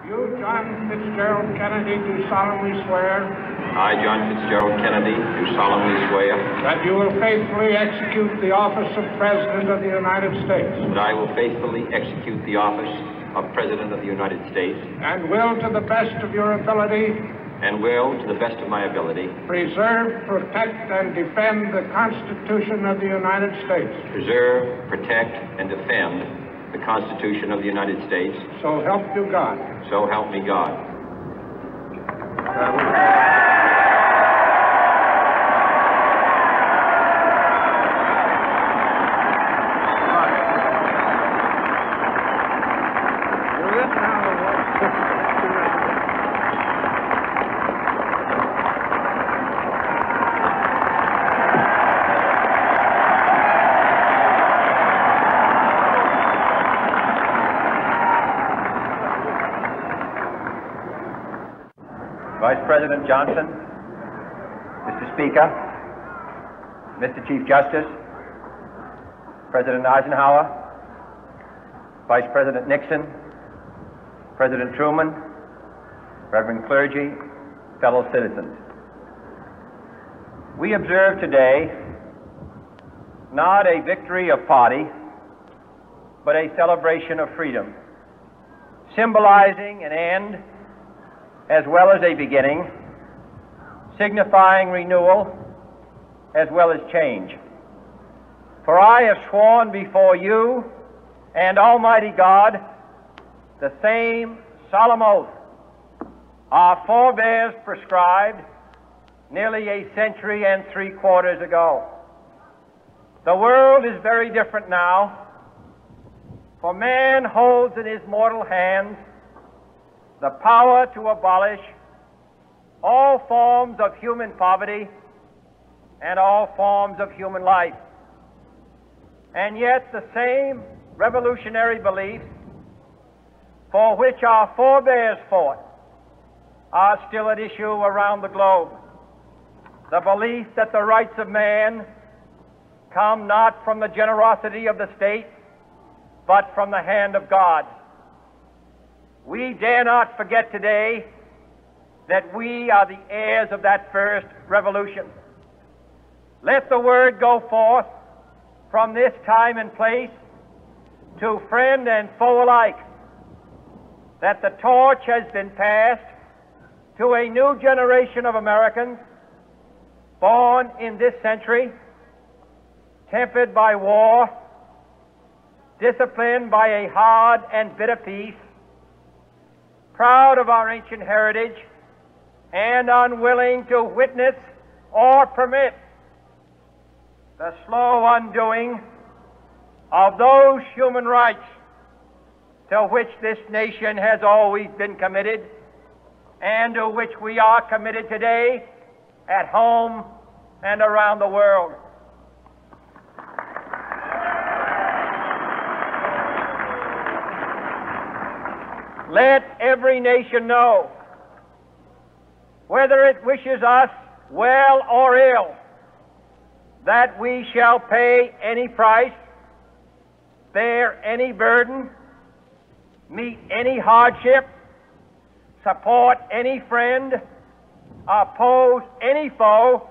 You, John Fitzgerald Kennedy, do solemnly swear. I, John Fitzgerald Kennedy, do solemnly swear. That you will faithfully execute the office of President of the United States. That I will faithfully execute the office of President of the United States. And will, to the best of your ability. And will, to the best of my ability. Preserve, protect, and defend the Constitution of the United States. Preserve, protect, and defend the Constitution of the United States. So help you God. So help me God. Vice President Johnson, Mr. Speaker, Mr. Chief Justice, President Eisenhower, Vice President Nixon, President Truman, Reverend clergy, fellow citizens. We observe today not a victory of party, but a celebration of freedom, symbolizing an end as well as a beginning, signifying renewal as well as change. For I have sworn before you and Almighty God the same solemn oath our forebears prescribed nearly a century and 3/4 ago. The world is very different now, for man holds in his mortal hands the power to abolish all forms of human poverty and all forms of human life. And yet the same revolutionary beliefs for which our forebears fought are still at issue around the globe. The belief that the rights of man come not from the generosity of the state, but from the hand of God. We dare not forget today that we are the heirs of that first revolution. Let the word go forth from this time and place to friend and foe alike that the torch has been passed to a new generation of Americans born in this century, tempered by war, disciplined by a hard and bitter peace, proud of our ancient heritage, and unwilling to witness or permit the slow undoing of those human rights to which this nation has always been committed and to which we are committed today at home and around the world. Let every nation know, whether it wishes us well or ill, that we shall pay any price, bear any burden, meet any hardship, support any friend, oppose any foe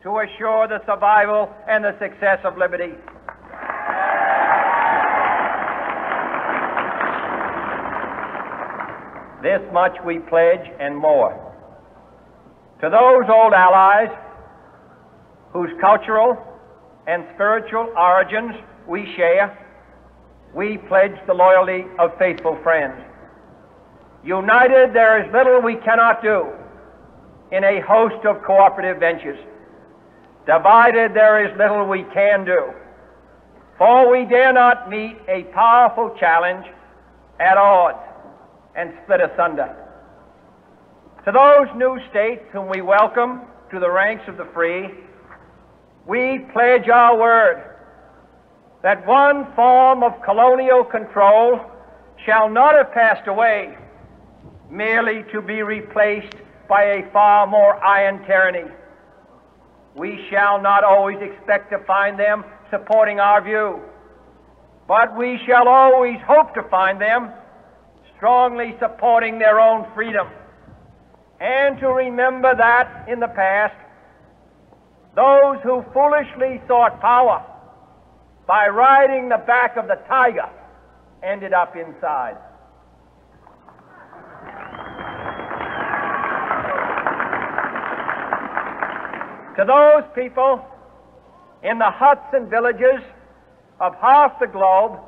to assure the survival and the success of liberty. This much we pledge and more. To those old allies whose cultural and spiritual origins we share, we pledge the loyalty of faithful friends. United, there is little we cannot do in a host of cooperative ventures. Divided, there is little we can do, for we dare not meet a powerful challenge at odds and split asunder. To those new states whom we welcome to the ranks of the free, we pledge our word that one form of colonial control shall not have passed away merely to be replaced by a far more iron tyranny. We shall not always expect to find them supporting our view, but we shall always hope to find them strongly supporting their own freedom, and to remember that in the past, those who foolishly sought power by riding the back of the tiger ended up inside. To those people in the huts and villages of half the globe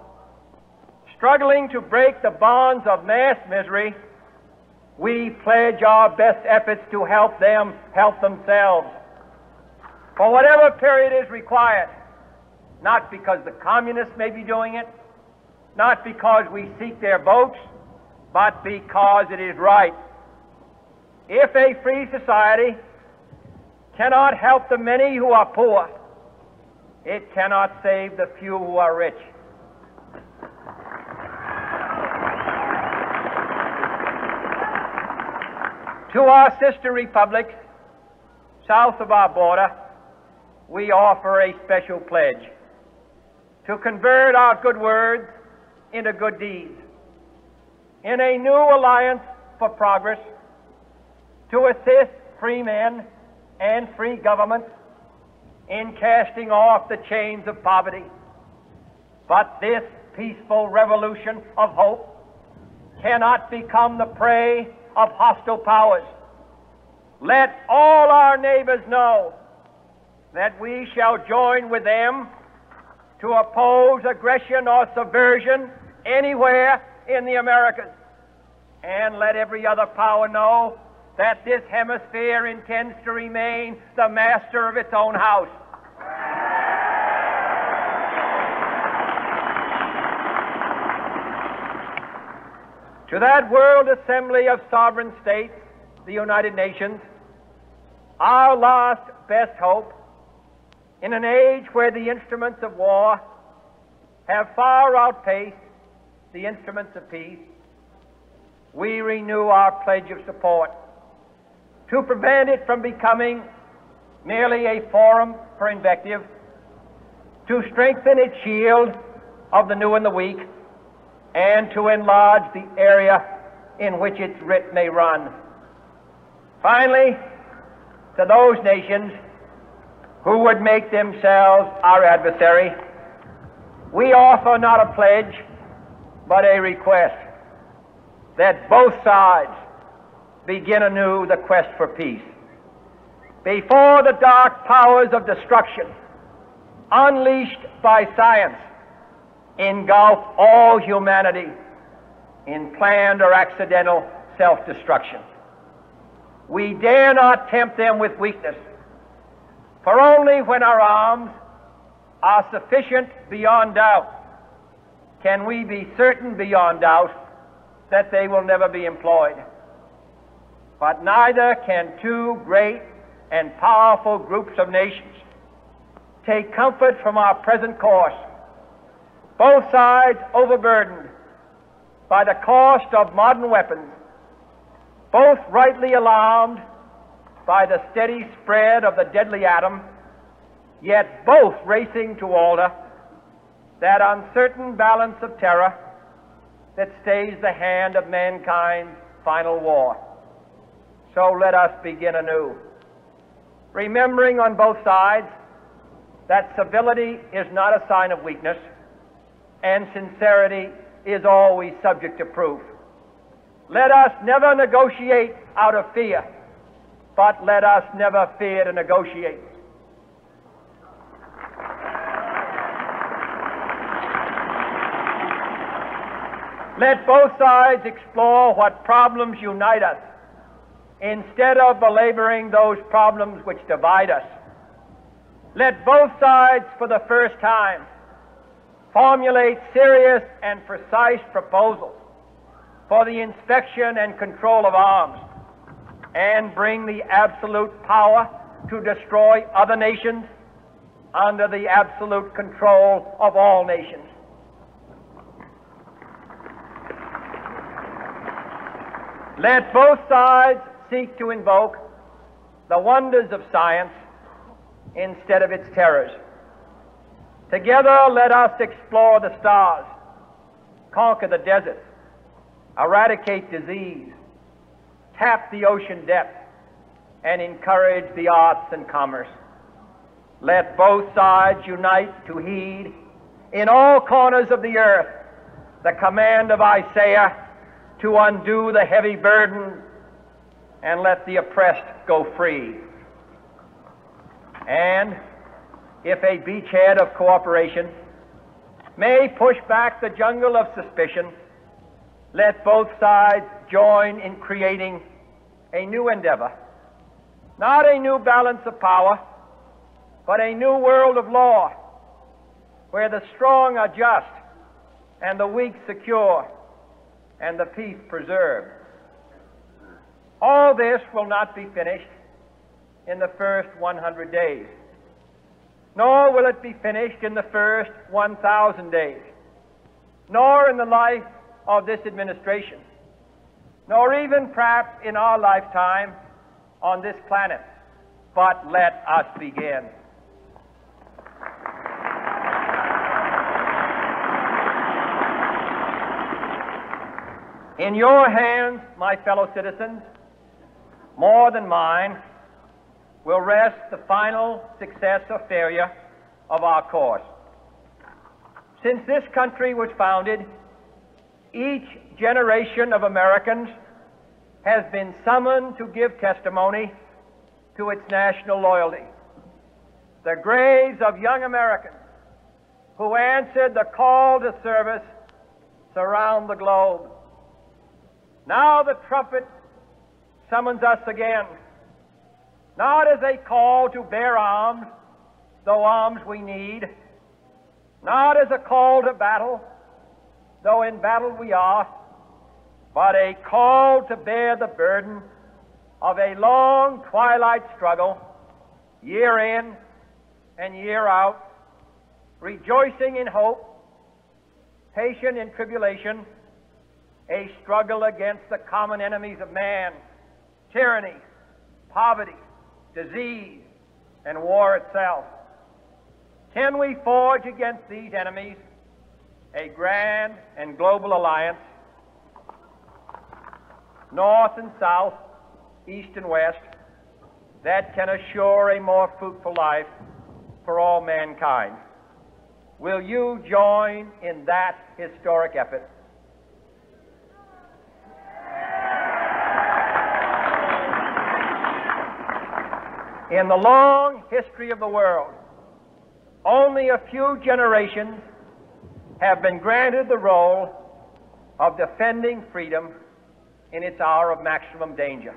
struggling to break the bonds of mass misery, we pledge our best efforts to help them help themselves for whatever period is required, not because the communists may be doing it, not because we seek their votes, but because it is right. If a free society cannot help the many who are poor, it cannot save the few who are rich. To our sister republics south of our border, we offer a special pledge to convert our good words into good deeds, in a new alliance for progress, to assist free men and free governments in casting off the chains of poverty. But this peaceful revolution of hope cannot become the prey of hostile powers. Let all our neighbors know that we shall join with them to oppose aggression or subversion anywhere in the Americas. And let every other power know that this hemisphere intends to remain the master of its own house. To that World Assembly of Sovereign States, the United Nations, our last best hope, in an age where the instruments of war have far outpaced the instruments of peace, we renew our pledge of support to prevent it from becoming merely a forum for invective, to strengthen its shield of the new and the weak, and to enlarge the area in which its writ may run. Finally, to those nations who would make themselves our adversary, we offer not a pledge, but a request that both sides begin anew the quest for peace. Before the dark powers of destruction, unleashed by science, engulf all humanity in planned or accidental self-destruction, we dare not tempt them with weakness, for only when our arms are sufficient beyond doubt can we be certain beyond doubt that they will never be employed. But neither can two great and powerful groups of nations take comfort from our present course, both sides overburdened by the cost of modern weapons, both rightly alarmed by the steady spread of the deadly atom, yet both racing to alter that uncertain balance of terror that stays the hand of mankind's final war. So let us begin anew, remembering on both sides that civility is not a sign of weakness, and sincerity is always subject to proof. Let us never negotiate out of fear, but let us never fear to negotiate. Let both sides explore what problems unite us, instead of belaboring those problems which divide us. Let both sides, for the first time, formulate serious and precise proposals for the inspection and control of arms, and bring the absolute power to destroy other nations under the absolute control of all nations. Let both sides seek to invoke the wonders of science instead of its terrors. Together, let us explore the stars, conquer the deserts, eradicate disease, tap the ocean depth, and encourage the arts and commerce. Let both sides unite to heed in all corners of the earth the command of Isaiah to undo the heavy burden and let the oppressed go free. And if a beachhead of cooperation may push back the jungle of suspicion, let both sides join in creating a new endeavor, not a new balance of power, but a new world of law, where the strong are just and the weak secure and the peace preserved. All this will not be finished in the first 100 days, nor will it be finished in the first 1,000 days, nor in the life of this administration, nor even perhaps in our lifetime on this planet. But let us begin. In your hands, my fellow citizens, more than mine, will rest the final success or failure of our course. Since this country was founded, each generation of Americans has been summoned to give testimony to its national loyalty. The graves of young Americans who answered the call to service surround the globe. Now the trumpet summons us again, not as a call to bear arms, though arms we need, not as a call to battle, though in battle we are, but a call to bear the burden of a long twilight struggle, year in and year out, rejoicing in hope, patient in tribulation, a struggle against the common enemies of man, tyranny, poverty, disease, and war itself. Can we forge against these enemies a grand and global alliance, north and south, east and west, that can assure a more fruitful life for all mankind? Will you join in that historic effort? In the long history of the world, only a few generations have been granted the role of defending freedom in its hour of maximum danger.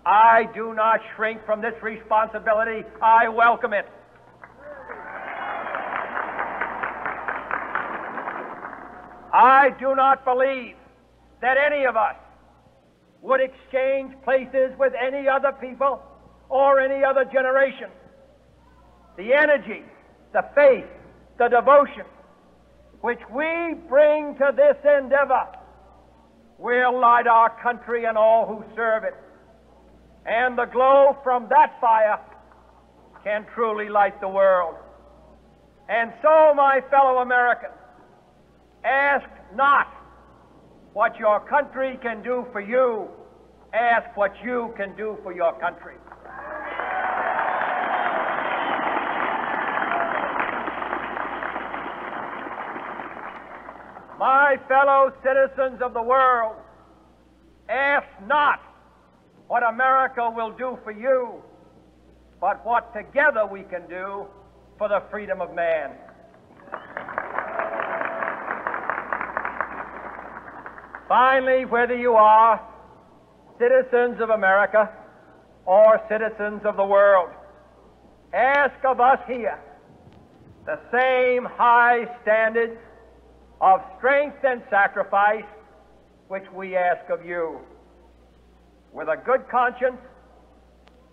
I do not shrink from this responsibility. I welcome it. I do not believe that any of us would exchange places with any other people or any other generation. The energy, the faith, the devotion which we bring to this endeavor will light our country and all who serve it. And the glow from that fire can truly light the world. And so, my fellow Americans, ask not what your country can do for you, ask what you can do for your country. My fellow citizens of the world, ask not what America will do for you, but what together we can do for the freedom of man. Finally, whether you are citizens of America or citizens of the world, ask of us here the same high standards of strength and sacrifice which we ask of you. With a good conscience,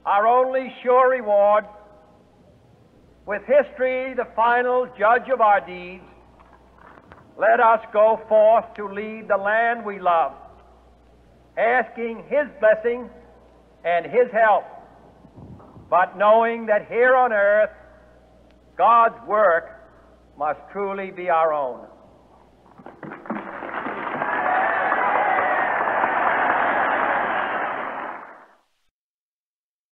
our only sure reward, with history the final judge of our deeds, let us go forth to lead the land we love, asking His blessing and His help, but knowing that here on earth God's work must truly be our own.